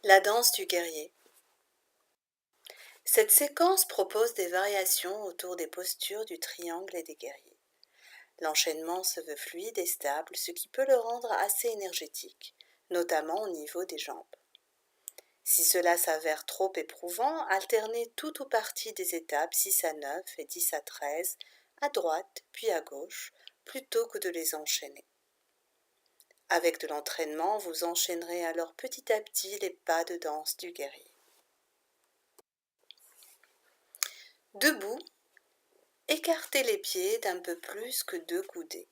La danse du guerrier. Cette séquence propose des variations autour des postures du triangle et des guerriers. L'enchaînement se veut fluide et stable, ce qui peut le rendre assez énergétique, notamment au niveau des jambes. Si cela s'avère trop éprouvant, alternez tout ou partie des étapes 6 à 9 et 10 à 13, à droite puis à gauche, plutôt que de les enchaîner. Avec de l'entraînement, vous enchaînerez alors petit à petit les pas de danse du guerrier. Debout, écartez les pieds d'un peu plus que 2 coudées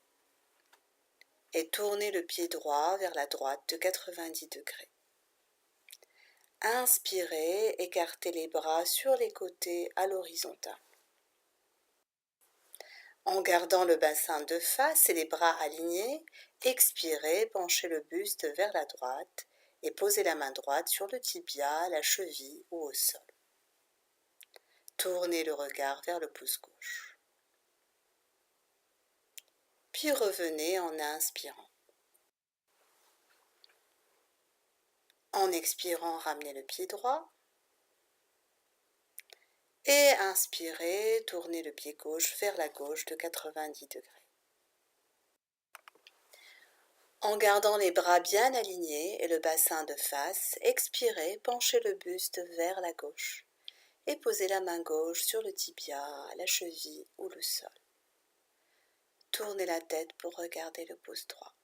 et tournez le pied droit vers la droite de 90 degrés. Inspirez, écartez les bras sur les côtés à l'horizontale. En gardant le bassin de face et les bras alignés, expirez, penchez le buste vers la droite et posez la main droite sur le tibia, la cheville ou au sol. Tournez le regard vers le pouce gauche. Puis revenez en inspirant. En expirant, ramenez le pied droit. Et inspirez, tournez le pied gauche vers la gauche de 90 degrés. En gardant les bras bien alignés et le bassin de face, expirez, penchez le buste vers la gauche et posez la main gauche sur le tibia, la cheville ou le sol. Tournez la tête pour regarder le pouce droit.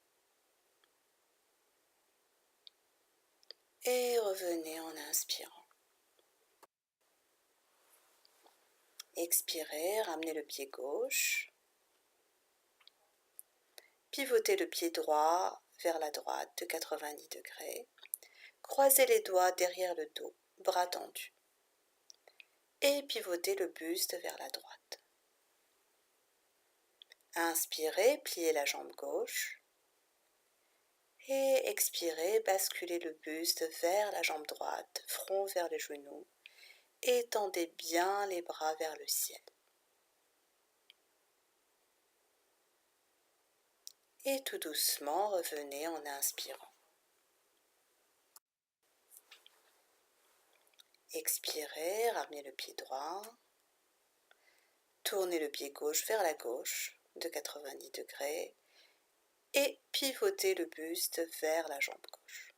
Et revenez en inspirant. Expirez, ramenez le pied gauche. Pivotez le pied droit vers la droite de 90 degrés. Croisez les doigts derrière le dos, bras tendus. Et pivotez le buste vers la droite. Inspirez, pliez la jambe gauche. Et expirez, basculez le buste vers la jambe droite, front vers les genoux. Étendez bien les bras vers le ciel. Et tout doucement, revenez en inspirant. Expirez, ramenez le pied droit. Tournez le pied gauche vers la gauche de 90 degrés et pivotez le buste vers la jambe gauche.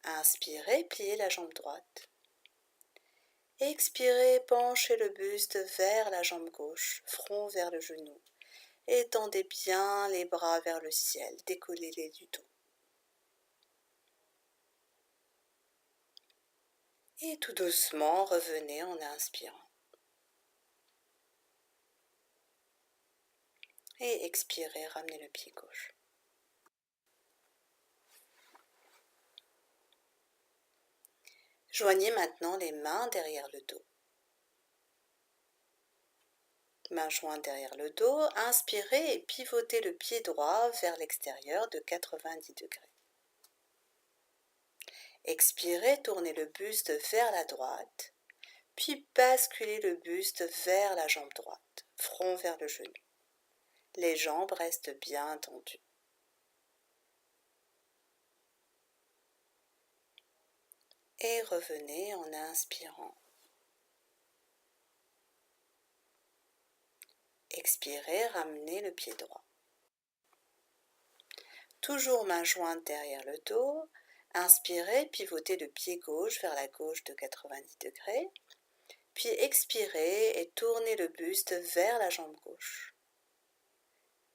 Inspirez, pliez la jambe droite. Expirez, penchez le buste vers la jambe gauche, front vers le genou. Étendez bien les bras vers le ciel, décollez-les du dos. Et tout doucement, revenez en inspirant. Et expirez, ramenez le pied gauche. Joignez maintenant les mains derrière le dos. Mains jointes derrière le dos, inspirez et pivotez le pied droit vers l'extérieur de 90 degrés. Expirez, tournez le buste vers la droite, puis basculez le buste vers la jambe droite, front vers le genou. Les jambes restent bien tendues. Et revenez en inspirant. Expirez, ramenez le pied droit. Toujours main jointe derrière le dos. Inspirez, pivotez le pied gauche vers la gauche de 90 degrés. Puis expirez et tournez le buste vers la jambe gauche.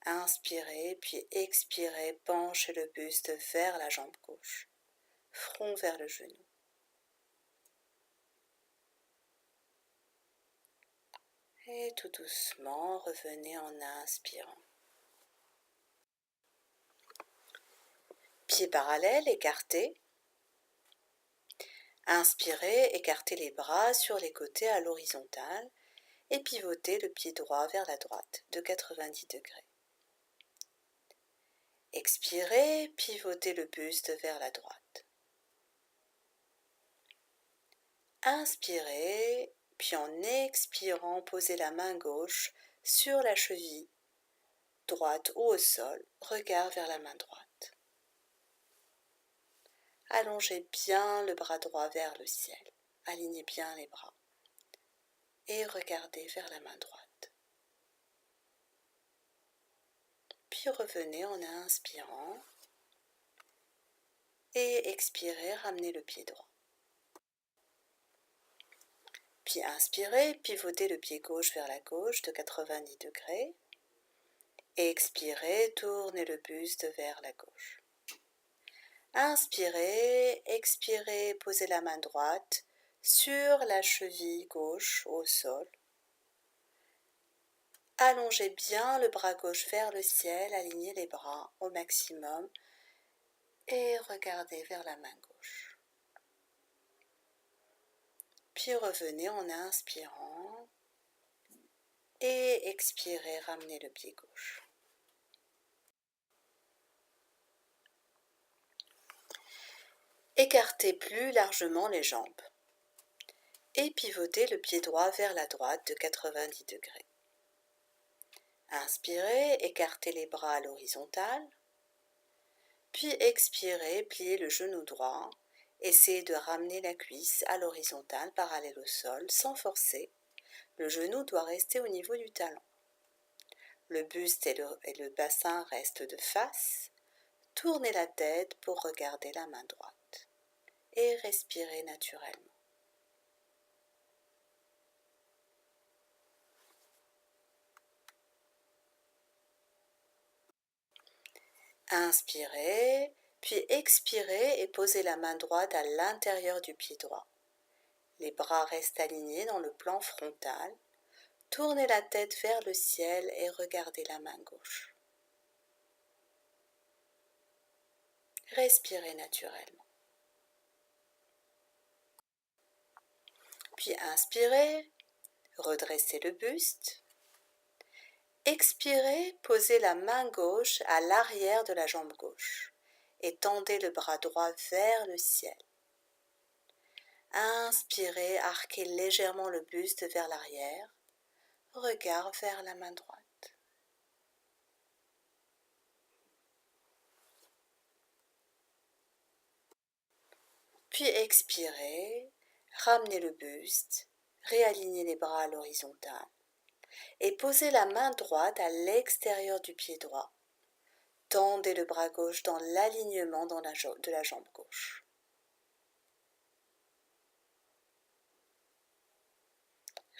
Inspirez, puis expirez, penchez le buste vers la jambe gauche. Front vers le genou. Et tout doucement, revenez en inspirant. Pieds parallèles, écartés. Inspirez, écartez les bras sur les côtés à l'horizontale et pivotez le pied droit vers la droite de 90 degrés. Expirez, pivotez le buste vers la droite. Inspirez, puis en expirant, posez la main gauche sur la cheville droite ou au sol, regard vers la main droite. Allongez bien le bras droit vers le ciel. Alignez bien les bras. Et regardez vers la main droite. Puis revenez en inspirant. Et expirez, ramenez le pied droit. Puis inspirez, pivotez le pied gauche vers la gauche de 90 degrés. Et expirez, tournez le buste vers la gauche. Inspirez, expirez, posez la main droite sur la cheville gauche au sol. Allongez bien le bras gauche vers le ciel, alignez les bras au maximum et regardez vers la main gauche. Puis revenez en inspirant et expirez, ramenez le pied gauche. Écartez plus largement les jambes et pivotez le pied droit vers la droite de 90 degrés. Inspirez, écartez les bras à l'horizontale, puis expirez, pliez le genou droit, essayez de ramener la cuisse à l'horizontale parallèle au sol sans forcer. Le genou doit rester au niveau du talon. Le buste et le bassin restent de face. Tournez la tête pour regarder la main droite et respirez naturellement. Inspirez, puis expirez et posez la main droite à l'intérieur du pied droit. Les bras restent alignés dans le plan frontal. Tournez la tête vers le ciel et regardez la main gauche. Respirez naturellement. Puis inspirez, redressez le buste. Expirez, posez la main gauche à l'arrière de la jambe gauche et tendez le bras droit vers le ciel. Inspirez, arquez légèrement le buste vers l'arrière, regard vers la main droite. Puis expirez, ramenez le buste, réalignez les bras à l'horizontale et posez la main droite à l'extérieur du pied droit. Tendez le bras gauche dans l'alignement de la jambe gauche.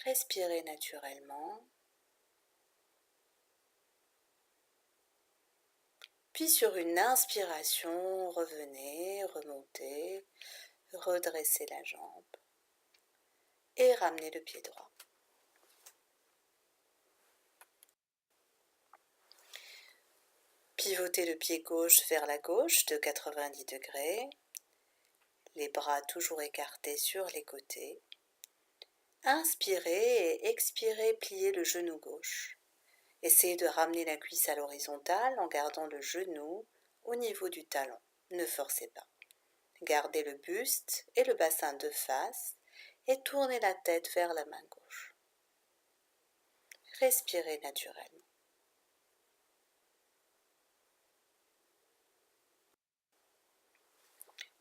Respirez naturellement. Puis sur une inspiration, revenez, remontez, redressez la jambe et ramenez le pied droit. Pivotez le pied gauche vers la gauche de 90 degrés, les bras toujours écartés sur les côtés. Inspirez et expirez, pliez le genou gauche. Essayez de ramener la cuisse à l'horizontale en gardant le genou au niveau du talon. Ne forcez pas. Gardez le buste et le bassin de face et tournez la tête vers la main gauche. Respirez naturellement.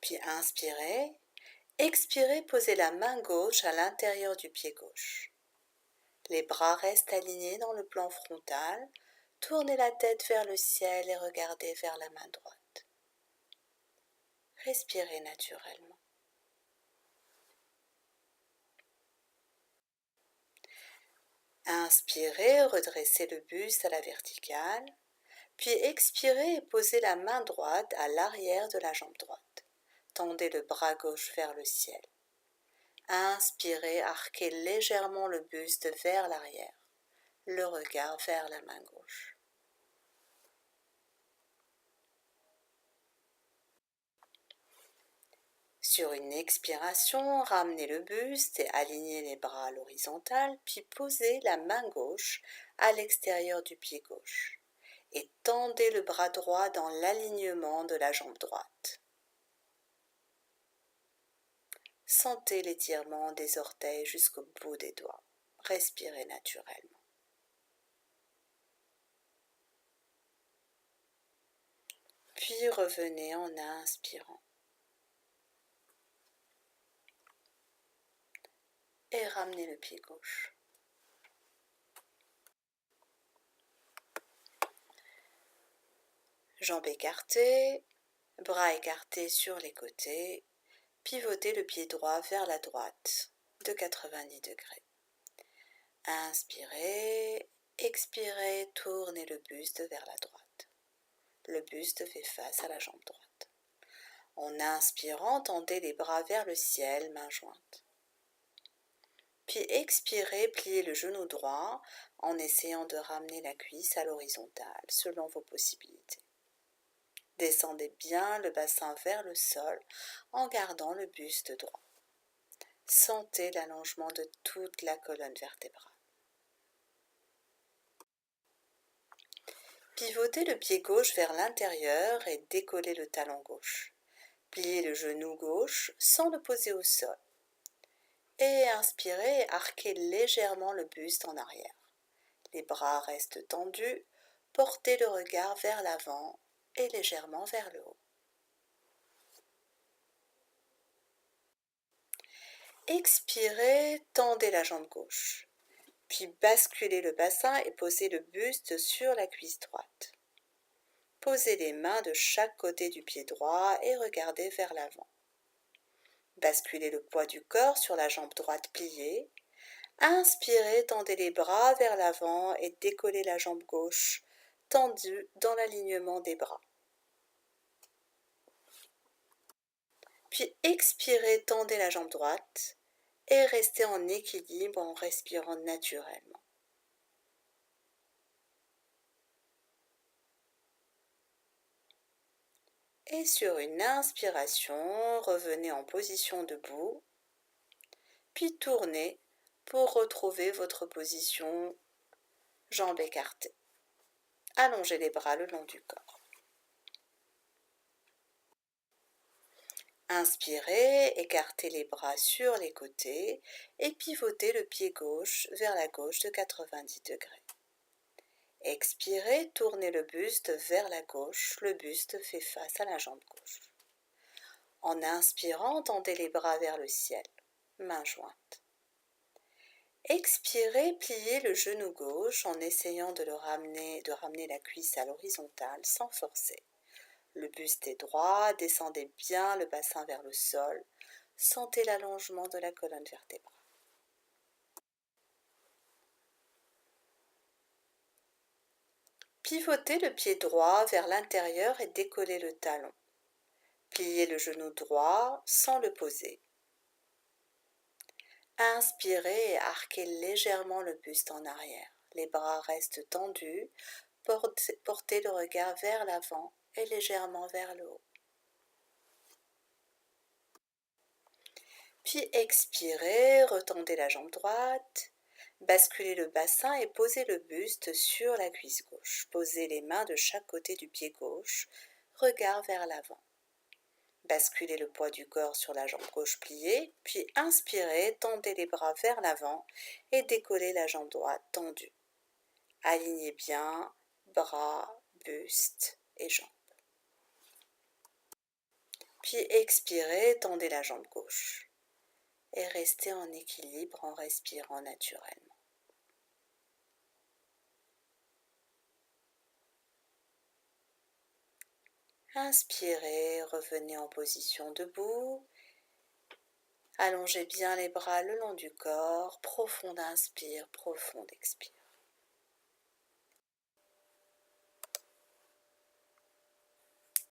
Puis inspirez, expirez, posez la main gauche à l'intérieur du pied gauche. Les bras restent alignés dans le plan frontal. Tournez la tête vers le ciel et regardez vers la main droite. Respirez naturellement. Inspirez, redressez le buste à la verticale, puis expirez et posez la main droite à l'arrière de la jambe droite. Tendez le bras gauche vers le ciel. Inspirez, arquez légèrement le buste vers l'arrière, le regard vers la main gauche. Sur une expiration, ramenez le buste et alignez les bras à l'horizontale, puis posez la main gauche à l'extérieur du pied gauche et tendez le bras droit dans l'alignement de la jambe droite. Sentez l'étirement des orteils jusqu'au bout des doigts. Respirez naturellement. Puis revenez en inspirant. et ramenez le pied gauche. Jambes écartées, bras écartés sur les côtés, pivotez le pied droit vers la droite de 90 degrés. Inspirez, expirez, tournez le buste vers la droite. Le buste fait face à la jambe droite. En inspirant, tendez les bras vers le ciel, mains jointes. Puis expirez, pliez le genou droit en essayant de ramener la cuisse à l'horizontale selon vos possibilités. Descendez bien le bassin vers le sol en gardant le buste droit. Sentez l'allongement de toute la colonne vertébrale. Pivotez le pied gauche vers l'intérieur et décollez le talon gauche. Pliez le genou gauche sans le poser au sol. Et inspirez et arquez légèrement le buste en arrière. Les bras restent tendus, portez le regard vers l'avant et légèrement vers le haut. Expirez, tendez la jambe gauche, puis basculez le bassin et posez le buste sur la cuisse droite. Posez les mains de chaque côté du pied droit et regardez vers l'avant. Basculez le poids du corps sur la jambe droite pliée. Inspirez, tendez les bras vers l'avant et décollez la jambe gauche, tendue dans l'alignement des bras. Puis expirez, tendez la jambe droite et restez en équilibre en respirant naturellement. Et sur une inspiration, revenez en position debout, puis tournez pour retrouver votre position jambes écartées. Allongez les bras le long du corps. Inspirez, écartez les bras sur les côtés et pivotez le pied gauche vers la gauche de 90 degrés. Expirez, tournez le buste vers la gauche, le buste fait face à la jambe gauche. En inspirant, tendez les bras vers le ciel, mains jointes. Expirez, pliez le genou gauche en essayant de ramener la cuisse à l'horizontale sans forcer. Le buste est droit, descendez bien le bassin vers le sol, sentez l'allongement de la colonne vertébrale. Pivotez le pied droit vers l'intérieur et décollez le talon. Pliez le genou droit sans le poser. Inspirez et arquez légèrement le buste en arrière. Les bras restent tendus, portez le regard vers l'avant et légèrement vers le haut. Puis expirez, retendez la jambe droite, basculez le bassin et posez le buste sur la cuisse gauche. Posez les mains de chaque côté du pied gauche, regard vers l'avant. Basculez le poids du corps sur la jambe gauche pliée, puis inspirez, tendez les bras vers l'avant et décollez la jambe droite tendue. Alignez bien bras, buste et jambes. Puis expirez, tendez la jambe gauche et restez en équilibre en respirant naturellement. Inspirez, revenez en position debout. Allongez bien les bras le long du corps, profond inspire, profond expire.